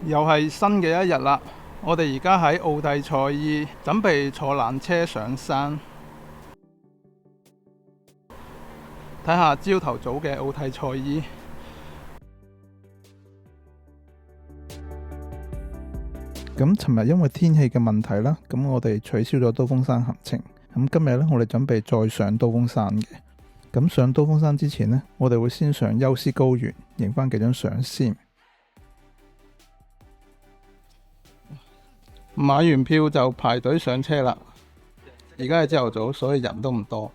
又係新嘅一日啦！我哋而家喺奧蒂賽爾，準備坐纜車上山，睇下朝頭早嘅奧蒂賽爾。咁尋日因為天氣嘅問題啦，咁我哋取消咗刀鋒山行程。咁今日呢，我哋準備再上刀鋒山嘅。咁上刀鋒山之前呢，我哋會先上休斯高原，影返幾張相先。買完票就排隊上車啦。而家係朝頭早，所以人都唔多。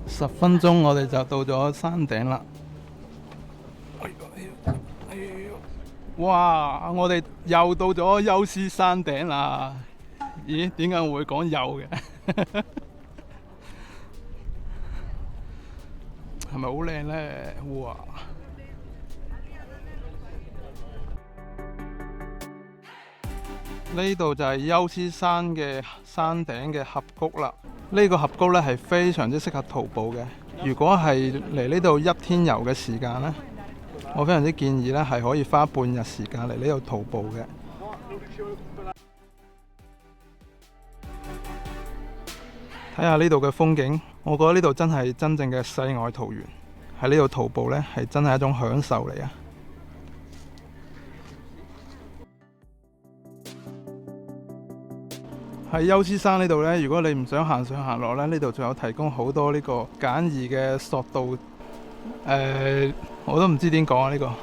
10分鐘我哋就到咗山頂啦。哇！我哋又到咗休斯山頂啦。咦？點解我會講又嘅？係咪好靚呢？哇！呢度就係休斯山嘅山頂嘅峽谷啦。呢個峽谷呢係非常之適合徒步嘅。如果係嚟呢度一天遊嘅時間呢，我非常之建議呢係可以花半日時間嚟呢度徒步嘅。睇下呢度嘅風景，我覺得呢度真係真正嘅世外桃源。喺呢度徒步呢係真係一種享受嚟啊！喺休斯山呢度呢，如果你唔想行上行落呢，呢度仲有提供好多呢個簡易嘅索道。我都唔知點講啊！呢個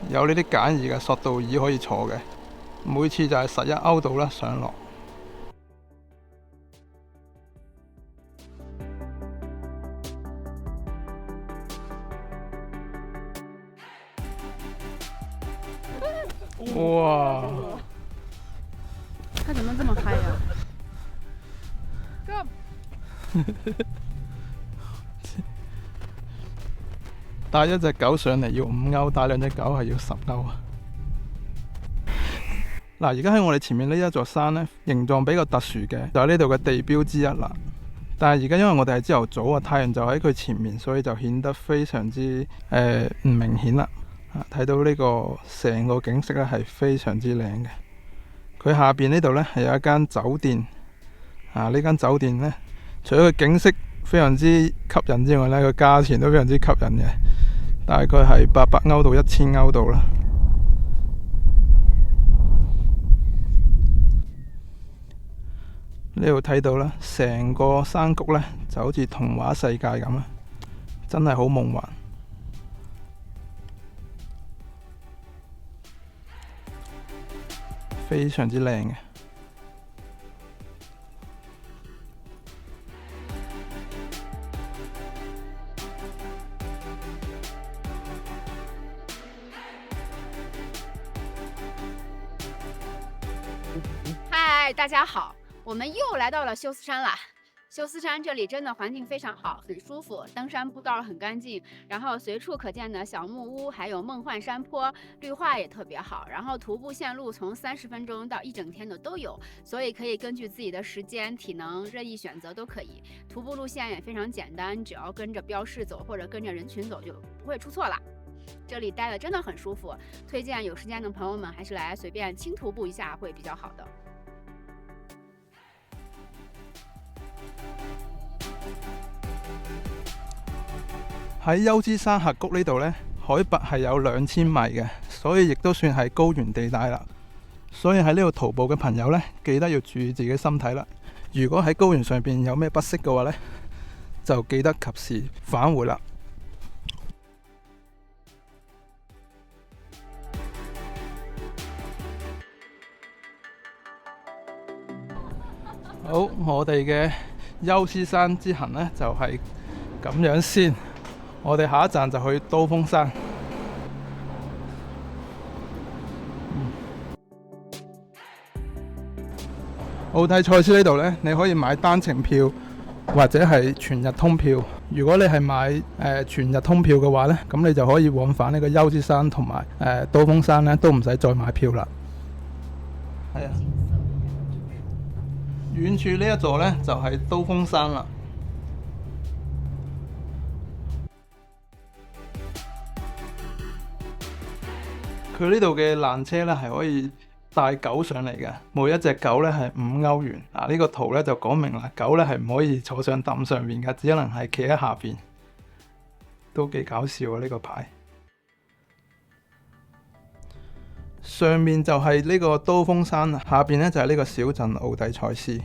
有呢啲簡易嘅索道椅可以坐嘅，每次就係11歐度啦上落。哇！他怎麼這麼嗨呀？帶一隻狗上嚟要5歐，帶兩隻狗係要10歐啊！嗱，而家喺我哋前面呢一座山呢，形狀比較特殊嘅，就係呢度嘅地標之一啦。但係而家因為我哋係朝頭早啊，太陽就喺佢前面，所以就顯得非常之唔明顯啦。睇到呢個成個景色呢係非常之靚嘅。佢下邊呢度呢係有一間酒店。呢間酒店呢，除咗佢景色非常之吸引之外呢，個價錢都非常之吸引嘅，大概係800歐到1000歐度啦。呢度睇到啦，成個山谷呢就好似童話世界咁啊，真係好夢幻，非常之靚嘅。嗨，大家好，我们又来到了休斯山啦。休斯山这里真的环境非常好，很舒服，登山步道很干净，然后随处可见的小木屋，还有梦幻山坡，绿化也特别好。然后徒步线路从30分钟到1整天的都有，所以可以根据自己的时间、体能任意选择都可以。徒步路线也非常简单，只要跟着标示走或者跟着人群走就不会出错啦。这里待的真的很舒服，推荐有时间的朋友们还是来随便轻徒步一下会比较好的。喺休斯山峽谷呢度呢，海拔係有2000米嘅，所以亦都算係高原地帶啦。所以喺呢度徒步嘅朋友呢，記得要注意自己身體啦。如果喺高原上邊有咩不適嘅話呢，就記得及時返回啦。好，我哋嘅休斯山之行呢，就係咁樣先。我哋下一站就去刀鋒山。奧蒂賽斯呢度呢，你可以買單程票或者係全日通票。如果你係買全日通票嘅話呢，咁你就可以往返呢個優之山同埋刀鋒山呢，都唔使再買票啦。係啊，遠處呢一座呢，就係刀鋒山啦。佢呢度嘅纜車呢，係可以帶狗上嚟嘅，每一隻狗呢係5歐元。呢個圖呢就講明啦，狗呢係唔可以坐上凳上面嘅，只能係企喺下邊。都幾搞笑啊！呢個牌上面就係呢個刀鋒山，下邊呢就係呢個小鎮奧蒂塞斯。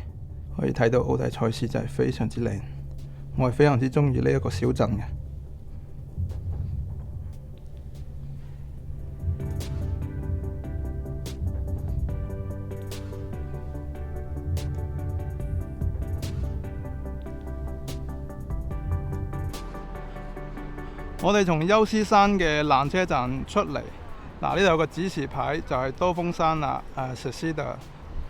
可以睇到奧蒂塞斯真係非常之靚，我係非常之中意呢一個小鎮嘅。我哋從休斯山嘅纜車站出嚟，呢度有個指示牌，就係刀鋒山啦。Sestida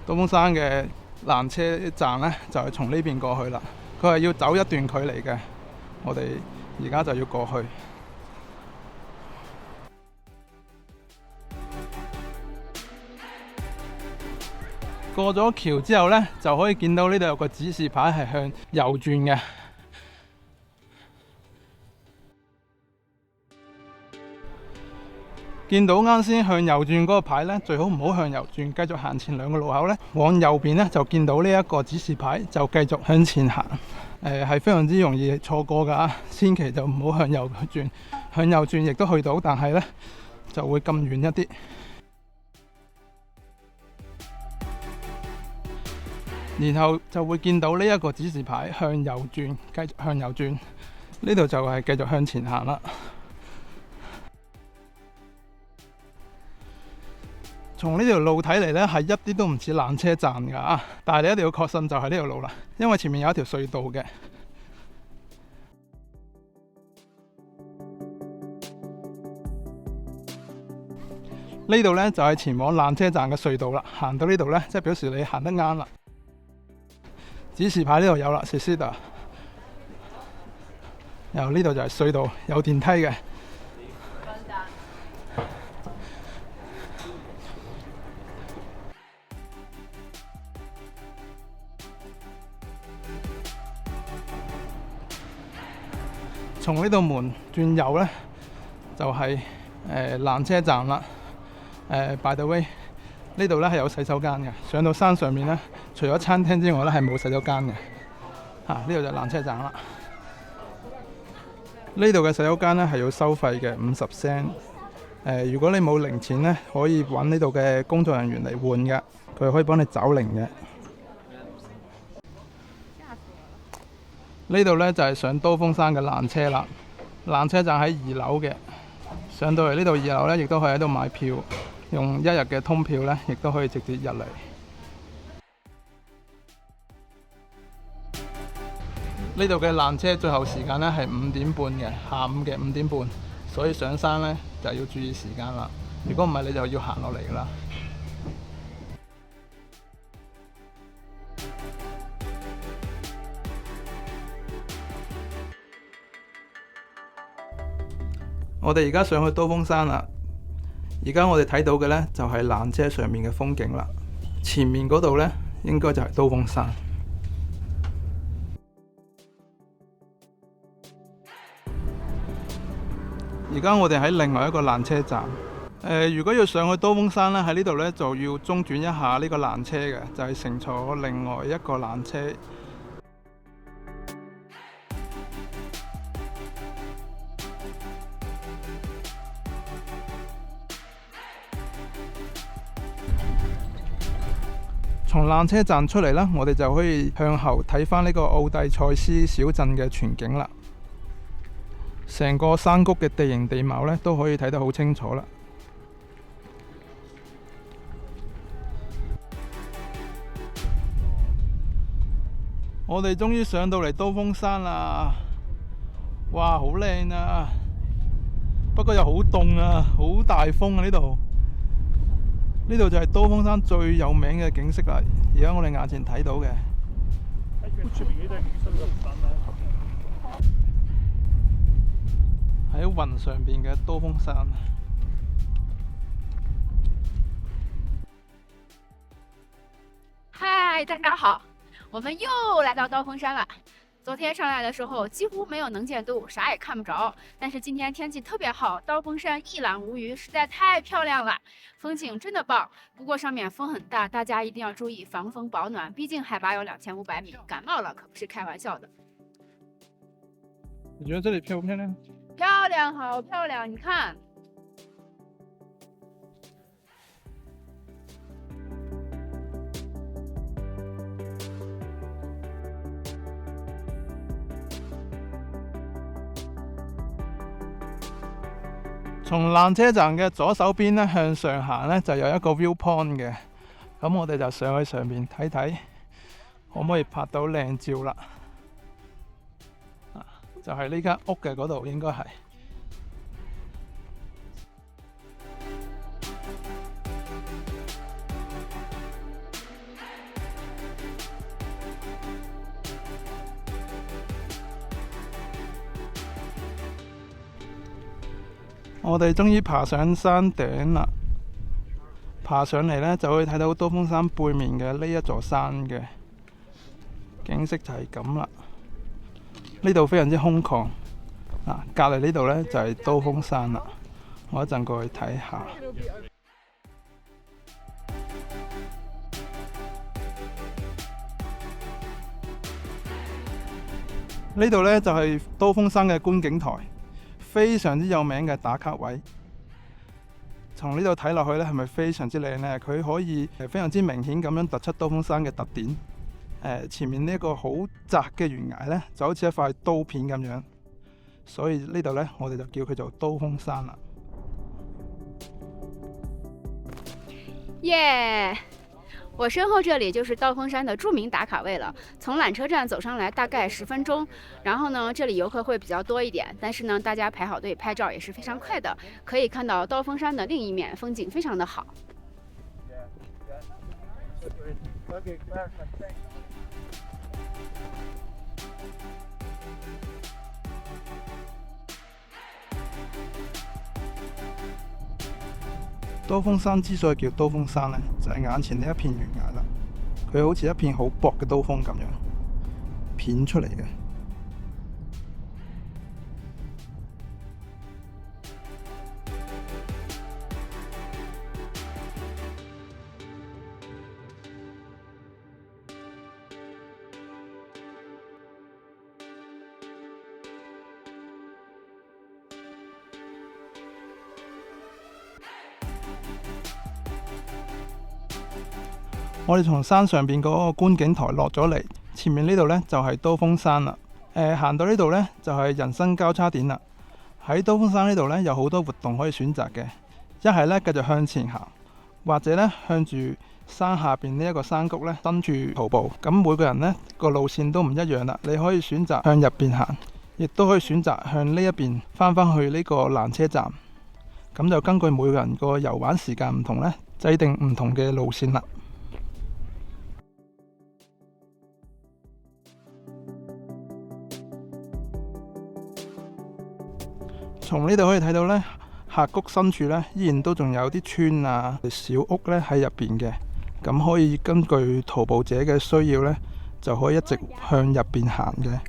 刀鋒山嘅纜車站呢，就係從呢邊過去啦。佢係要走一段距離嘅，我哋而家就要過去。過咗橋之後呢，就可以見到呢度有個指示牌係向右轉嘅。見到啱先向右轉嗰個牌呢，最好唔好向右轉，繼續行前2個路口呢，往右邊呢，就見到呢一個指示牌，就繼續向前行。係非常之容易錯過㗎，千祈就唔好向右轉。向右轉亦都去到，但係呢就會咁遠一啲。然後就會見到呢一個指示牌，向右轉，繼續向右轉。呢度就係繼續向前行啦。從呢條路睇嚟呢，係一啲都唔似纜車站㗎，但係你一定要確信就係呢條路啦，因為前面有一條隧道嘅。呢度呢，就係前往纜車站嘅隧道啦。行到呢度呢，即係表示你行得啱啦。指示牌呢度有啦 Sestida 由呢度就係隧道，有電梯嘅。從呢度門轉右呢，就係纜車站啦。By the way， 呢度呢係有洗手間嘅。上到山上面呢，除咗餐廳之外呢，係冇洗手間嘅。呢度就係纜車站啦。呢度嘅洗手間呢係要收費嘅，50 cent。如果你冇零錢呢，可以揾呢度嘅工作人員嚟換嘅，佢可以幫你找零嘅。呢度呢，就係上刀鋒山嘅纜車啦，纜車站喺2樓嘅。上到嚟呢度2樓呢，亦都可以喺度買票，用1日嘅通票呢，亦都可以直接入嚟。呢度嘅纜車最後時間呢係5點半嘅，下午嘅5點半，所以上山呢，就要注意時間啦。如果唔係，你就要行落嚟㗎啦。我哋而家上去刀鋒山啦，而家我哋睇到嘅呢，就係纜車上面嘅風景啦。前面嗰度呢，應該就係刀鋒山。而家我哋喺另外一個纜車站。如果要上去刀鋒山呢，喺呢度呢，就要中轉一下呢個纜車嘅，就係乘坐另外一個纜車。從纜車站出嚟啦，我哋就可以向後睇返呢個奧蒂塞斯小鎮嘅全景啦。成個山谷嘅地形地貌呢，都可以睇得好清楚啦。我哋終於上到嚟刀鋒山啦！哇，好靚啊！不過又好凍啊，好大風啊呢度。呢度就係刀鋒山最有名嘅景色啦，而家我哋眼前睇到嘅。喺雲上邊嘅刀鋒山。嗨，大家好，我们又来到刀锋山了。昨天上来的时候几乎没有能见度，啥也看不着。但是今天天气特别好，刀锋山一览无余，实在太漂亮了，风景真的棒。不过上面风很大，大家一定要注意防风保暖，毕竟海拔有2500米，感冒了可不是开玩笑的。你觉得这里漂不漂亮？漂亮，好漂亮！你看。從纜車站嘅左手邊咧向上行咧，就有一個 view point 嘅。咁我哋就上去上面睇睇，可唔可以拍到靚照啦？就係呢間屋嘅嗰度應該係。我哋終於爬上山頂啦！爬上嚟呢，就可以睇到刀鋒山背面嘅呢一座山嘅景色就係咁啦。呢度非常之空曠。隔離呢度呢，就係刀鋒山啦。我一陣過去睇下。呢度呢，就係刀鋒山嘅觀景台。非常之有名嘅打卡位，從呢度睇落去咧，係咪非常之靚呢？佢可以非常之明顯咁樣突出刀鋒山嘅特點。前面呢一個好窄嘅懸崖呢，就好似一塊刀片咁樣，所以呢度呢，我哋就叫佢做刀鋒山啦。耶！我身后这里就是刀锋山的著名打卡位了，从缆车站走上来大概10分钟。然后呢，这里游客会比较多一点，但是呢，大家排好队拍照也是非常快的，可以看到刀锋山的另一面，风景非常的好。刀鋒山之所以叫刀鋒山呢，就係眼前呢一片懸崖啦。佢好似一片好薄嘅刀鋒咁樣片出嚟嘅。我哋從山上邊嗰個觀景台落咗嚟，前面呢度呢就係刀鋒山啦。行到呢度呢就係人生交叉點啦。喺刀鋒山呢度呢有好多活動可以選擇嘅，一係呢繼續向前行，或者呢向住山下邊呢一個山谷呢跟住徒步。咁每個人呢個路線都唔一樣啦，你可以選擇向入邊行，亦都可以選擇向呢一邊翻返去呢個纜車站。咁就根據每個人個遊玩時間唔同呢，制定唔同嘅路線啦。從呢度可以睇到呢，峽谷深處呢，依然都仲有啲村啊、小屋呢喺入邊嘅。咁可以根據徒步者嘅需要呢，就可以一直向入邊行嘅。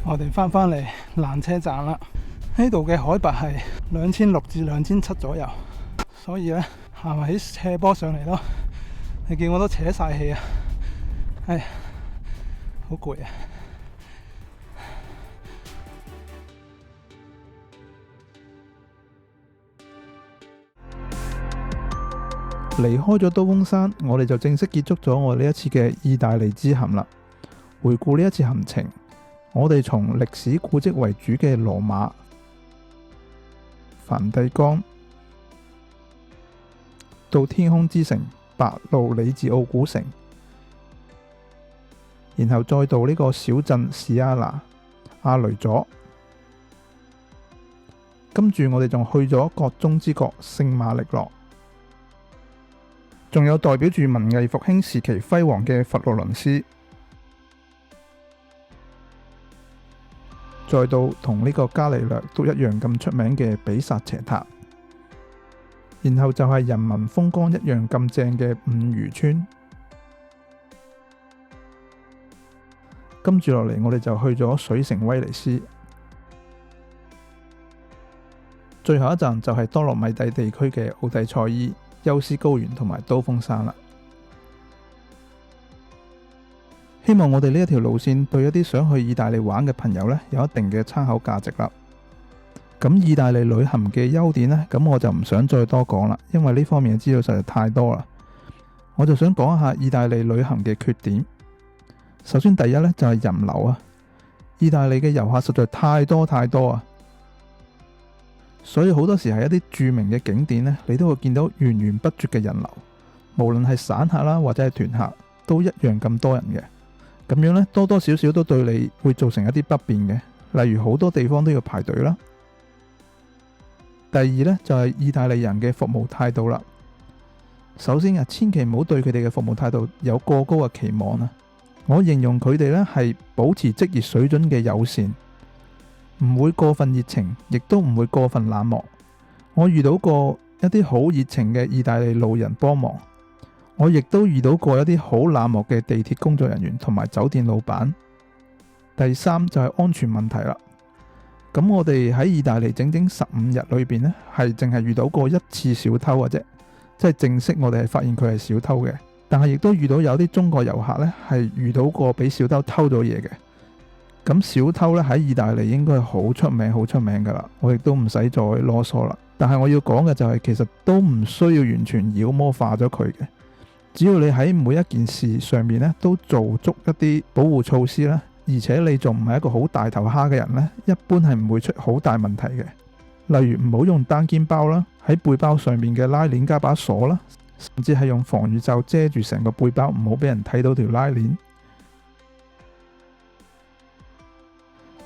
我哋翻返嚟纜車站啦。呢度嘅海拔係2600至2700左右。所以咧，行埋喺斜坡上嚟咯，你見我都扯晒氣啊！唉，好攰啊！離開咗刀鋒山，我哋就正式結束咗我呢一次嘅意大利之行啦。回顧呢一次行程，我哋從歷史古蹟為主嘅羅馬、梵蒂岡，到天空之城白路里治奧古城，然後再到呢個小鎮史亞拿、阿雷佐，跟住我哋仲去咗國中之國聖馬力諾，仲有代表住文藝復興時期輝煌嘅佛羅倫斯，再到同呢個伽利略都一樣咁出名嘅比薩斜塔，然後就係人民風光一樣咁正嘅五漁村。跟住落嚟，我哋就去咗水城威尼斯，最後一站就係多洛米蒂地區嘅奧蒂塞伊、休斯高原同埋刀鋒山啦。希望我哋呢一條路線對一啲想去意大利玩嘅朋友呢，有一定嘅參考價值啦。咁意大利旅行嘅優點呢，咁我就唔想再多講啦，因為呢方面嘅資料實在太多啦。我就想講一下意大利旅行嘅缺點。首先第一呢，就係人流啊，意大利嘅遊客實在太多啊，所以好多時係一啲著名嘅景點呢，你都會見到源源不絕嘅人流，無論係散客啦或者係團客，都一樣咁多人嘅。咁樣呢，多多少少都對你會造成一啲不便嘅，例如好多地方都要排隊啦。第二呢，就係意大利人嘅服務態度啦。首先啊，千祈唔好對佢哋嘅服務態度有過高嘅期望啊。我形容佢哋呢係保持職業水準嘅友善，唔會過分熱情，亦都唔會過分冷漠。我遇到過一啲好熱情嘅意大利路人幫忙，我亦都遇到過一啲好冷漠嘅地鐵工作人員同埋酒店老闆。第三就係安全問題啦。咁我哋喺意大利整整15日裏邊呢，係淨係遇到過一次小偷嘅啫，即係正式我哋係發現佢係小偷嘅。但係亦都遇到有啲中國遊客呢，係遇到過俾小偷偷咗嘢嘅。咁小偷呢，喺意大利應該係好出名噶啦，我亦都唔使再囉嗦啦。但係我要講嘅就係，其實都唔需要完全妖魔化咗佢嘅，只要你喺每一件事上面呢，都做足一啲保護措施啦，而且你仲唔係一個好大頭蝦嘅人呢，一般係唔會出好大問題嘅。例如唔好用單肩包啦，喺背包上面嘅拉鏈加把鎖啦，甚至係用防雨罩遮住成個背包，唔好俾人睇到條拉鏈。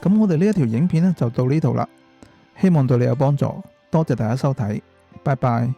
咁我哋呢一條影片呢，就到呢度啦，希望對你有幫助，多謝大家收睇，拜拜。